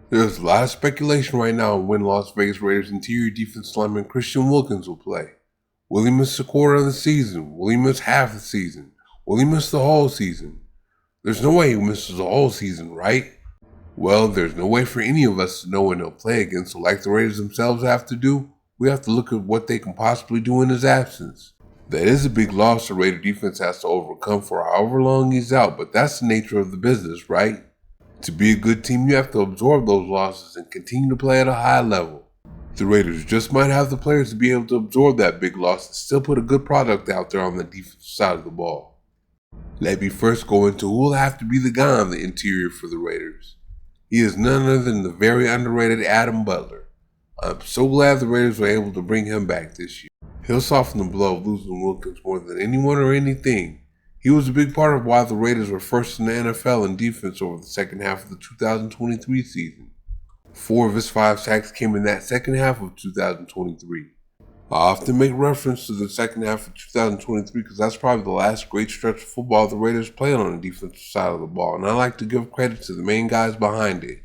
There's a lot of speculation right now on when Las Vegas Raiders interior defense lineman Christian Wilkins will play. Will he miss a quarter of the season? Will he miss half the season? Will he miss the whole season? There's no way he misses the whole season, right? Well, there's no way for any of us to know when he'll play again, so like the Raiders themselves have to do, we have to look at what they can possibly do in his absence. That is a big loss the Raider defense has to overcome for however long he's out, but that's the nature of the business, right? To be a good team, you have to absorb those losses and continue to play at a high level. The Raiders just might have the players to be able to absorb that big loss and still put a good product out there on the defensive side of the ball. Let me first go into who will have to be the guy on the interior for the Raiders. He is none other than the very underrated Adam Butler. I'm so glad the Raiders were able to bring him back this year. He'll soften the blow of losing Wilkins more than anyone or anything. He was a big part of why the Raiders were first in the NFL in defense over the second half of the 2023 season. 4 of his 5 sacks came in that second half of 2023. I often make reference to the second half of 2023 because that's probably the last great stretch of football the Raiders played on the defensive side of the ball, and I like to give credit to the main guys behind it.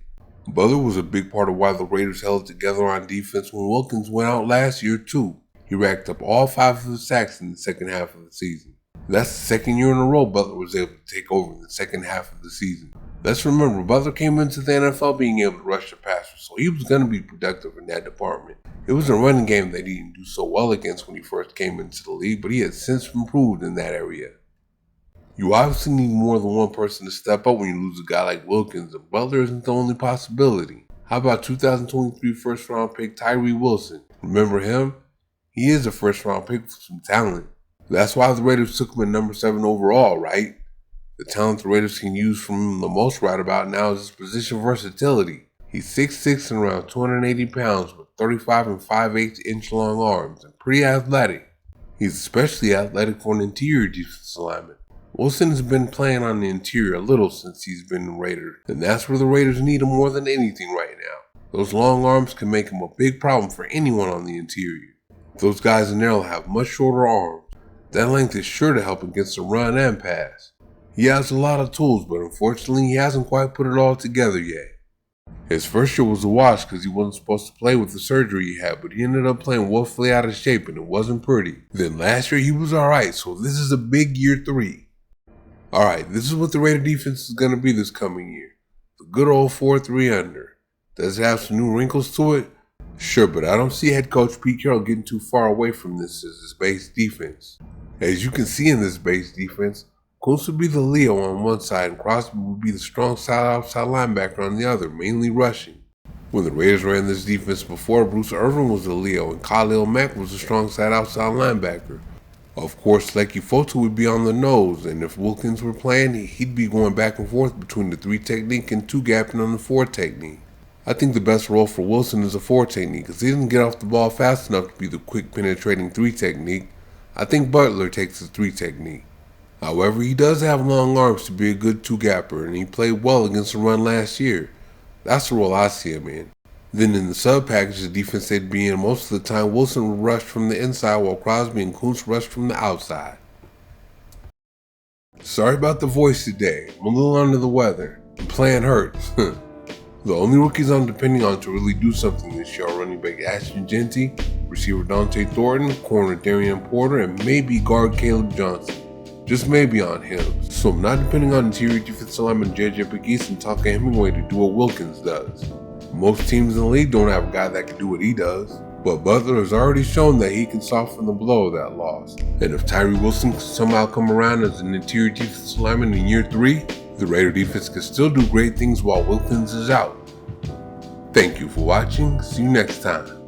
Butler was a big part of why the Raiders held it together on defense when Wilkins went out last year too. He racked up all 5 of his sacks in the second half of the season. That's the second year in a row Butler was able to take over in the second half of the season. Let's remember, Butler came into the NFL being able to rush the passer, so he was going to be productive in that department. It was a running game that he didn't do so well against when he first came into the league, but he has since improved in that area. You obviously need more than one person to step up when you lose a guy like Wilkins, and Butler isn't the only possibility. How about 2023 first-round pick Tyreek Wilson? Remember him? He is a first-round pick with some talent. That's why the Raiders took him at number 7 overall, right? The talent the Raiders can use from him the most right about now is his position versatility. He's 6'6" and around 280 pounds with 35 and 5/8 inch long arms and pretty athletic. He's especially athletic for an interior defensive lineman. Wilson has been playing on the interior a little since he's been a Raider, and that's where the Raiders need him more than anything right now. Those long arms can make him a big problem for anyone on the interior. Those guys in there will have much shorter arms. That length is sure to help against the run and pass. He has a lot of tools, but unfortunately he hasn't quite put it all together yet. His first year was a wash because he wasn't supposed to play with the surgery he had, but he ended up playing woefully out of shape and it wasn't pretty. Then last year he was alright, so this is a big year 3. Alright, this is what the Raider defense is going to be this coming year. The good old 4-3 under. Does it have some new wrinkles to it? Sure, but I don't see head coach Pete Carroll getting too far away from this as his base defense. As you can see in this base defense, Kuntz would be the Leo on one side and Crosby would be the strong side outside linebacker on the other, mainly rushing. When the Raiders ran this defense before, Bruce Irvin was the Leo and Khalil Mack was the strong side outside linebacker. Of course, Lecky Fotu would be on the nose, and if Wilkins were playing, he'd be going back and forth between the 3 technique and 2 gapping on the 4 technique. I think the best role for Wilson is a 4 technique because he doesn't get off the ball fast enough to be the quick penetrating 3 technique. I think Butler takes the 3 technique. However, he does have long arms to be a good 2-gapper, and he played well against the run last year. That's the role I see him in. Then in the sub package, the defense they'd be in most of the time, Wilson would rush from the inside while Crosby and Kuntz rushed from the outside. Sorry about the voice today. I'm a little under the weather. The plan hurts. The only rookies I'm depending on to really do something this year are running back Ashton Genty, receiver Dante Thornton, corner Darian Porter, and maybe guard Caleb Johnson. Just maybe on him. So I'm not depending on interior defensive lineman J.J. Pegues and Tucker Hemingway to do what Wilkins does. Most teams in the league don't have a guy that can do what he does. But Butler has already shown that he can soften the blow of that loss. And if Tyreek Wilson can somehow come around as an interior defensive lineman in year 3, the Raider defense can still do great things while Wilkins is out. Thank you for watching. See you next time.